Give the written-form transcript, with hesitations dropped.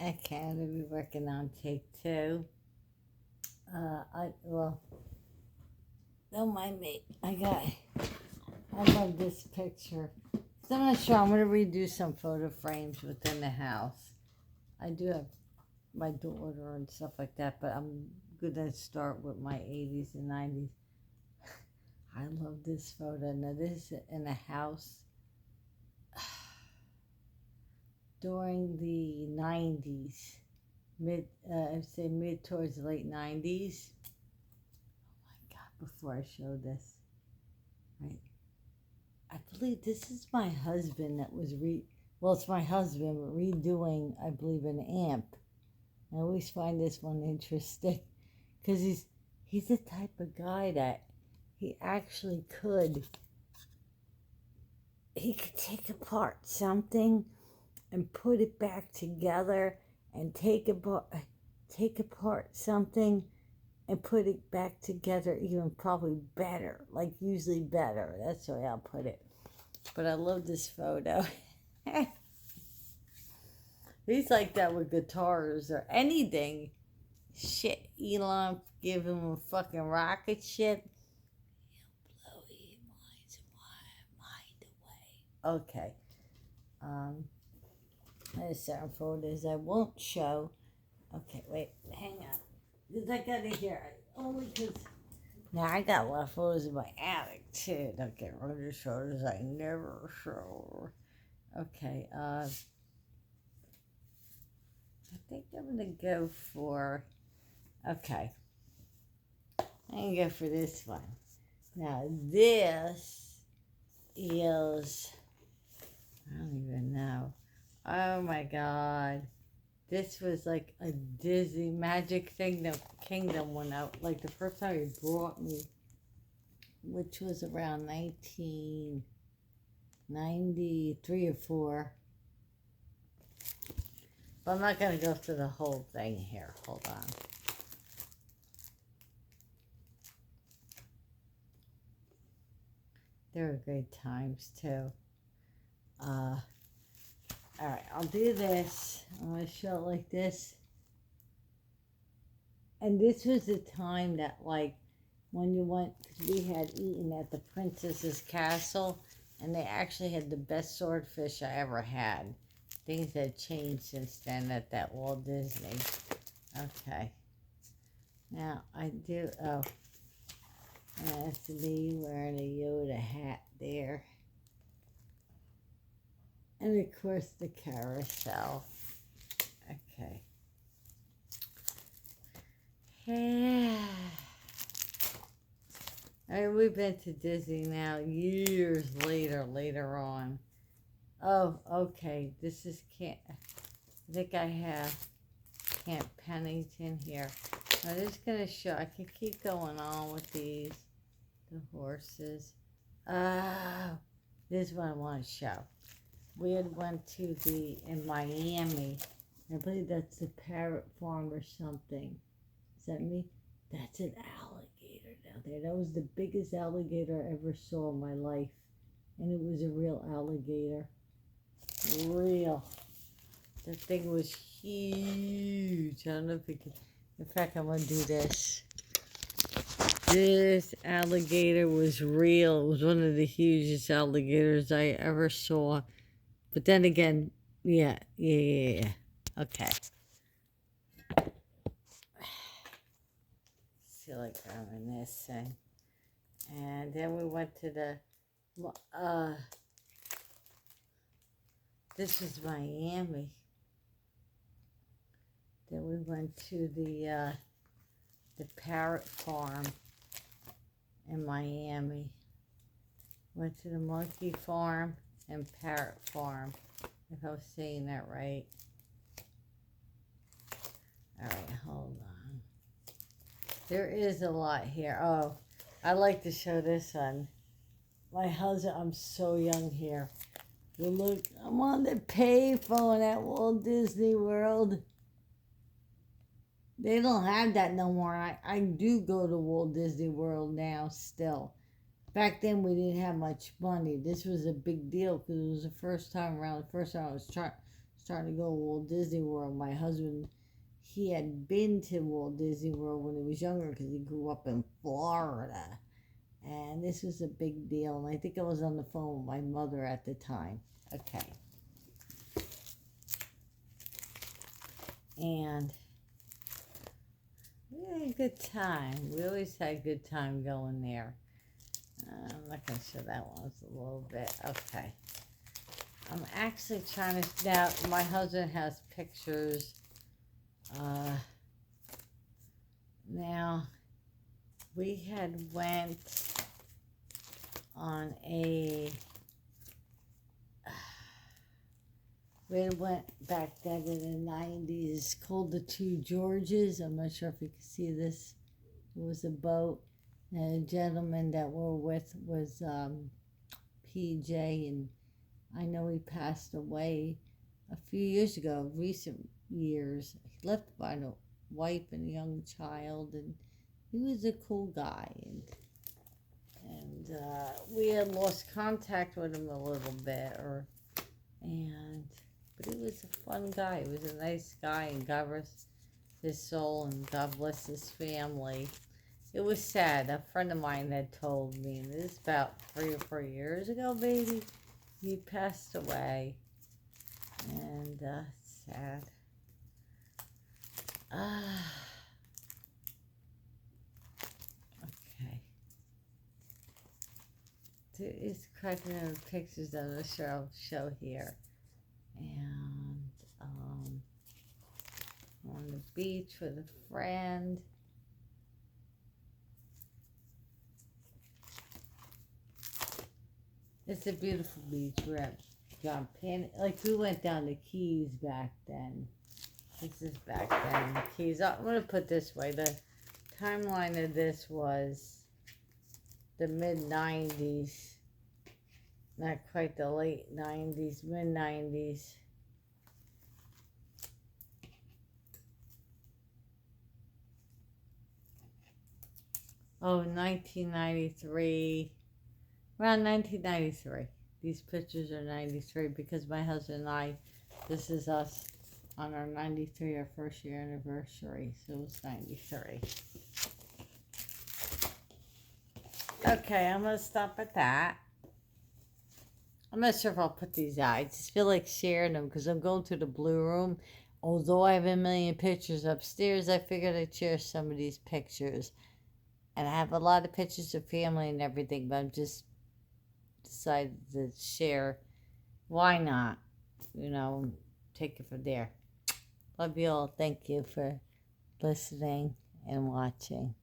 Okay, I'm gonna be working on take two. Well, don't mind me. I love this picture. So I'm not sure. I'm gonna redo some photo frames within the house. I do have my daughter and stuff like that, but I'm gonna start with my 80s and 90s. I love this photo. Now this is in a house during the 90s, I'd say mid towards the late 90s. Oh my God! Before I show this, right? I believe this is my husband that was well, it's my husband redoing, I believe, an amp. I always find this one interesting because he's the type of guy that he actually he could take apart something and put it back together and take apart something and put it back together even probably better, like usually better. That's the way I'll put it. But I love this photo. He's like that with guitars or anything. Shit, Elon give him a fucking rocket ship. He'll blow your mind away. Okay. There's certain photos I won't show. Okay, wait, hang on. Because I gotta hear it. Only because now I got a lot of photos in my attic too. Don't get rid of these photos I never show. Okay, I think I'm gonna go for, okay, I'm gonna go for this one. Now this is, I don't even know. Oh my God. This was like a Disney Magic Kingdom went out. Like the first time he brought me, which was around 1993 or 4. But I'm not going to go through the whole thing here. Hold on. They were great times too. Alright, I'll do this. I'm going to show it like this. And this was the time that, like, when you went, because we had eaten at the princess's castle, and they actually had the best swordfish I ever had. Things had changed since then at that Walt Disney. Okay. Now, I do, oh, that's me wearing a Yoda hat there. And of course the carousel. Okay. Yeah. I mean, we've been to Disney now years later on. Oh, okay. This is I think I have Camp Pennington here. I'm just going to show, I can keep going on with these. The horses. Oh, this is what I want to show. We had went to in Miami, I believe that's the Parrot Farm or something. Is that me? That's an alligator down there. That was the biggest alligator I ever saw in my life. And it was a real alligator. Real. That thing was huge. I don't know if you can, in fact, I'm going to do this. This alligator was real. It was one of the hugest alligators I ever saw. But then again, yeah. Okay. Feel like reminiscing. And then we went to this was Miami. Then we went to the Parrot Farm in Miami. Went to the Monkey Farm and Parrot Farm, if I was saying that right. Alright, hold on. There is a lot here. Oh, I like to show this one. My husband, I'm so young here. But look, I'm on the payphone at Walt Disney World. They don't have that no more. I do go to Walt Disney World now still. Back then we didn't have much money. This was a big deal because it was the first time I was starting to go to Walt Disney World. My husband, he had been to Walt Disney World when he was younger because he grew up in Florida. And this was a big deal. And I think I was on the phone with my mother at the time. Okay. And we had a good time. We always had a good time going there. I'm not going to show that one. It's a little bit. Okay. I'm actually trying to... Now, my husband has pictures. Now, we had went on a... We went back then in the 90s, called the Two Georges. I'm not sure if you can see this. It was a boat, and a gentleman that we're with was PJ, and I know he passed away a few years ago, recent years. He left behind a wife and a young child, and he was a cool guy, and we had lost contact with him a little bit, but he was a fun guy. He was a nice guy, and God rest his soul, and God bless his family. It was sad. A friend of mine had told me, and this is about 3 or 4 years ago, baby. He passed away, and sad. Okay. There is quite a number of pictures I'm going to show here. And on the beach with a friend. It's a beautiful beach. We're at John Pan. Like, we went down the Keys back then. This is back then, the Keys. I'm going to put this way. The timeline of this was the mid-90s. Not quite the late 90s, mid-90s. Oh, 1993. Around 1993. These pictures are 93 because my husband and I, this is us on our 93, our first year anniversary. So it was 93. Okay, I'm going to stop at that. I'm not sure if I'll put these out. I just feel like sharing them because I'm going to the Blue Room. Although I have a million pictures upstairs, I figured I'd share some of these pictures. And I have a lot of pictures of family and everything, but I'm just decided to share. Why not? Take it from there. Love you all. Thank you for listening and watching.